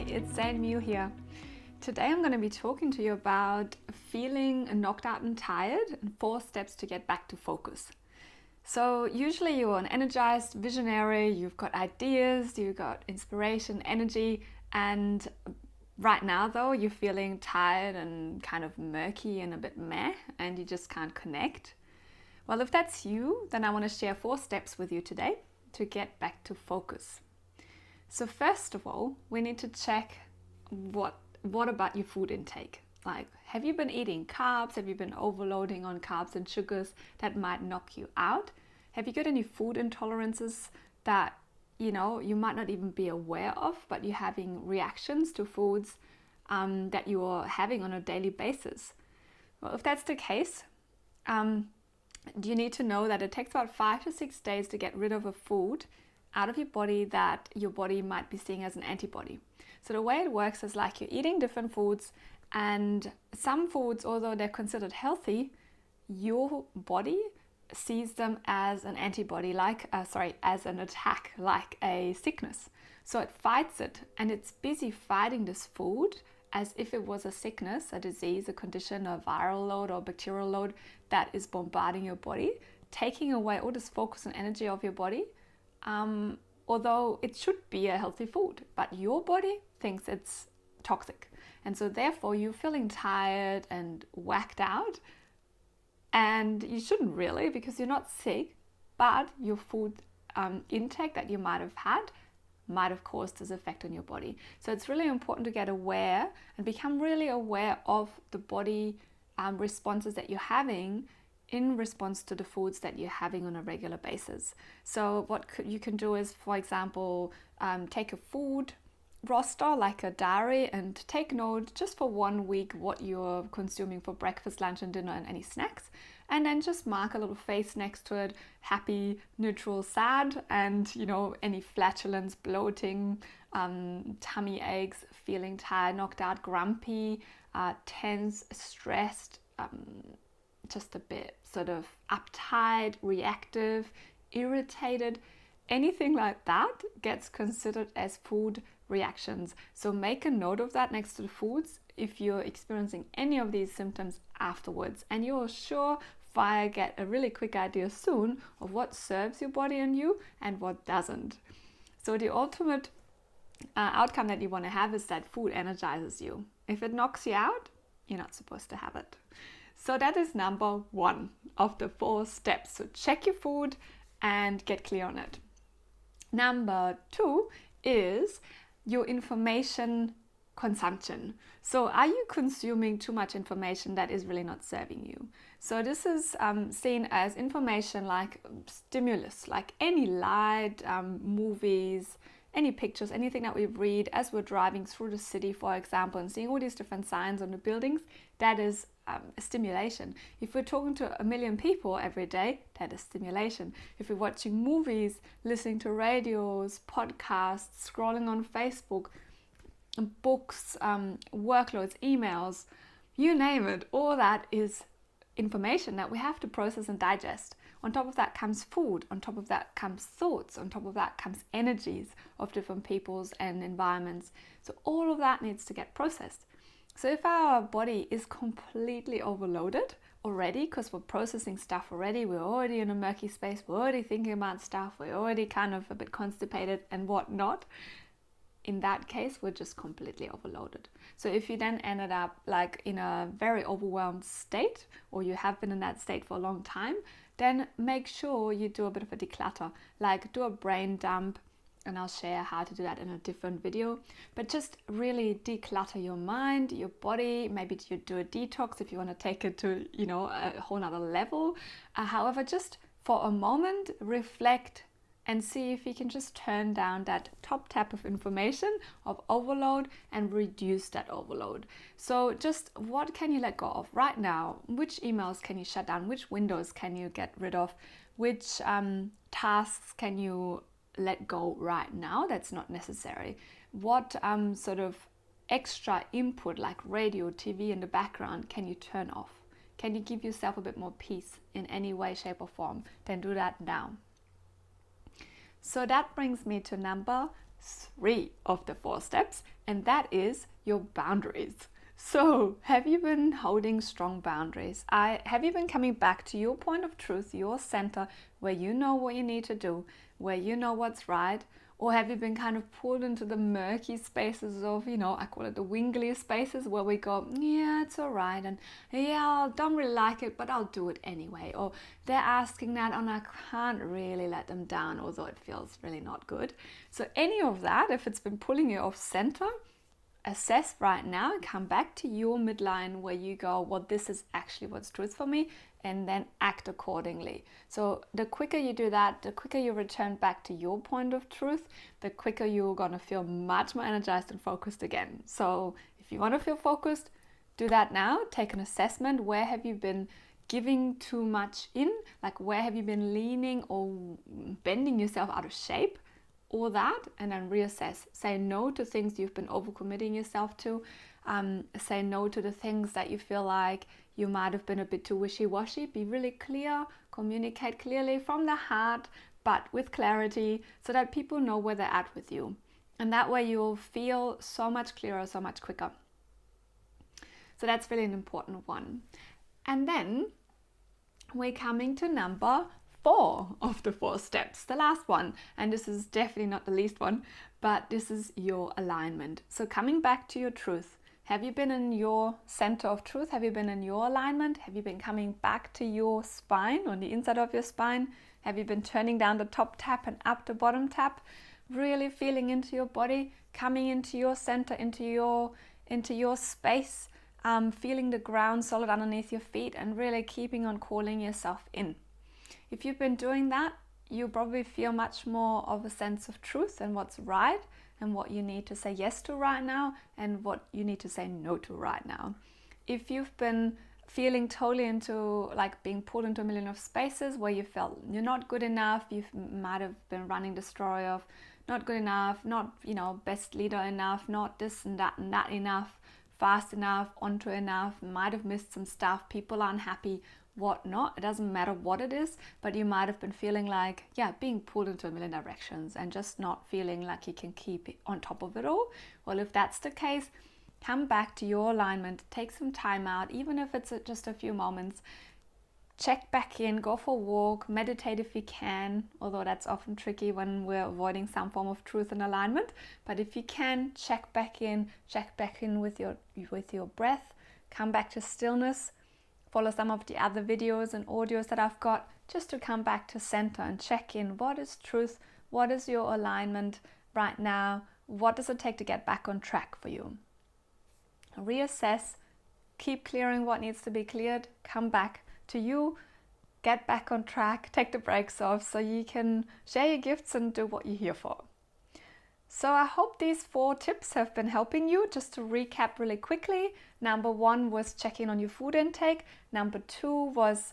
Hi, it's Zane Mew here. Today I'm going to be talking to you about feeling knocked out and tired and 4 steps to get back to focus. So usually you're an energized visionary, you've got ideas, you've got inspiration, energy, and right now though you're feeling tired and kind of murky and a bit meh and you just can't connect. Well, if that's you, then I want to share 4 steps with you today to get back to focus. So first of all, we need to check what about your food intake? Like, have you been eating carbs? Have you been overloading on carbs and sugars that might knock you out? Have you got any food intolerances that, you might not even be aware of, but you're having reactions to foods that you are having on a daily basis? Well, if that's the case, you need to know that it takes about 5 to 6 days to get rid of a food out of your body that your body might be seeing as an antibody. So the way it works is like you're eating different foods, and some foods, although they're considered healthy, your body sees them as an antibody, as an attack, like a sickness. So it fights it, and it's busy fighting this food as if it was a sickness, a disease, a condition, a viral load or bacterial load that is bombarding your body, taking away all this focus and energy of your body. Although it should be a healthy food, but your body thinks it's toxic. And so therefore you're feeling tired and whacked out, and you shouldn't really, because you're not sick, but your food intake that you might have had might have caused this effect on your body. So it's really important to get aware and become really aware of the body responses that you're having in response to the foods that you're having on a regular basis. So what you can do is, for example, take a food roster, like a diary, and take note just for 1 week what you're consuming for breakfast, lunch and dinner, and any snacks, and then just mark a little face next to it: happy, neutral, sad, and any flatulence, bloating, tummy aches, feeling tired, knocked out, grumpy, tense, stressed, just a bit sort of uptight, reactive, irritated. Anything like that gets considered as food reactions. So make a note of that next to the foods if you're experiencing any of these symptoms afterwards, and you'll surefire get a really quick idea soon of what serves your body and you and what doesn't. So the ultimate outcome that you want to have is that food energizes you. If it knocks you out, you're not supposed to have it. So that is number 1 of the 4 steps. So check your food and get clear on it. Number 2 is your information consumption. So are you consuming too much information that is really not serving you? So this is seen as information like stimulus, like any light, movies, any pictures, anything that we read as we're driving through the city, for example, and seeing all these different signs on the buildings. That is stimulation. If we're talking to 1 million people every day, that is stimulation. If we're watching movies, listening to radios, podcasts, scrolling on Facebook, books, workloads, emails, you name it, all that is information that we have to process and digest. On top of that comes food, on top of that comes thoughts, on top of that comes energies of different peoples and environments. So all of that needs to get processed. So if our body is completely overloaded already, because we're processing stuff already, we're already in a murky space, we're already thinking about stuff, we're already kind of a bit constipated and whatnot, in that case, we're just completely overloaded. So if you then ended up like in a very overwhelmed state, or you have been in that state for a long time, then make sure you do a bit of a declutter, like do a brain dump, and I'll share how to do that in a different video. But just really declutter your mind, your body. Maybe you do a detox if you want to take it to, a whole nother level. However, just for a moment, reflect and see if you can just turn down that top tap of information of overload and reduce that overload. So just what can you let go of right now? Which emails can you shut down? Which windows can you get rid of? Which tasks can you let go right now that's not necessary? What sort of extra input like radio, TV in the background can you turn off? Can you give yourself a bit more peace in any way, shape or form? Then do that now. So that brings me to number 3 of the 4 steps, and that is your boundaries. So, have you been holding strong boundaries? Have you been coming back to your point of truth, your center, where you know what you need to do, where you know what's right? Or have you been kind of pulled into the murky spaces of, I call it the wingly spaces, where we go, yeah, it's all right, and yeah, I don't really like it, but I'll do it anyway. Or they're asking that, and I can't really let them down, although it feels really not good. So any of that, if it's been pulling you off center, assess right now, come back to your midline where you go, well, this is actually what's truth for me, and then act accordingly. So the quicker you do that, the quicker you return back to your point of truth, the quicker you're going to feel much more energized and focused again. So if you want to feel focused, do that now. Take an assessment. Where have you been giving too much in? Like, where have you been leaning or bending yourself out of shape? All that, and then reassess. Say no to things you've been overcommitting yourself to. Say no to the things that you feel like you might have been a bit too wishy-washy. Be really clear, communicate clearly from the heart, but with clarity, so that people know where they're at with you. And that way you'll feel so much clearer, so much quicker. So that's really an important one. And then we're coming to number 4 of the 4 steps, the last one, and this is definitely not the least one, but this is your alignment. So coming back to your truth, have you been in your center of truth? Have you been in your alignment? Have you been coming back to your spine, on the inside of your spine? Have you been turning down the top tap and up the bottom tap? Really feeling into your body, coming into your center, into your space, feeling the ground solid underneath your feet, and really keeping on calling yourself in. If you've been doing that, you probably feel much more of a sense of truth and what's right, and what you need to say yes to right now, and what you need to say no to right now. If you've been feeling totally into, like, being pulled into a million of spaces where you felt you're not good enough, you might have been running the story of not good enough, not, best leader enough, not this and that enough, fast enough, onto enough, might have missed some stuff, people aren't happy, whatnot. It doesn't matter what it is, but you might have been feeling like, being pulled into a million directions and just not feeling like you can keep on top of it all. Well, if that's the case, come back to your alignment, take some time out, even if it's just a few moments, check back in, go for a walk, meditate if you can, although that's often tricky when we're avoiding some form of truth and alignment. But if you can, check back in with your breath, come back to stillness. Follow some of the other videos and audios that I've got, just to come back to center and check in. What is truth? What is your alignment right now? What does it take to get back on track for you? Reassess, keep clearing what needs to be cleared, come back to you, get back on track, take the brakes off so you can share your gifts and do what you're here for. So I hope these 4 tips have been helping you. Just to recap really quickly, number 1 was checking on your food intake. Number 2 was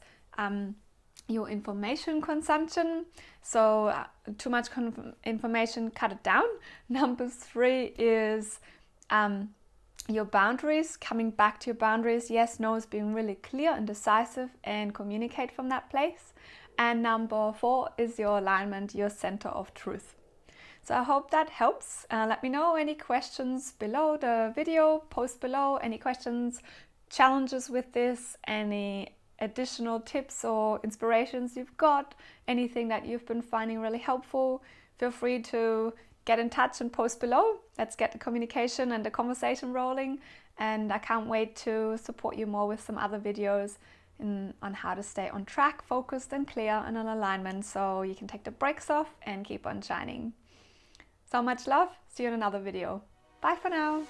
your information consumption. So too much information, cut it down. Number 3 is your boundaries, coming back to your boundaries. Yes, no is being really clear and decisive and communicate from that place. And number 4 is your alignment, your center of truth. So I hope that helps. Let me know any questions below the video, post below any questions, challenges with this, any additional tips or inspirations you've got, anything that you've been finding really helpful. Feel free to get in touch and post below. Let's get the communication and the conversation rolling. And I can't wait to support you more with some other videos on how to stay on track, focused and clear and in alignment, so you can take the brakes off and keep on shining. So much love. See you in another video. Bye for now.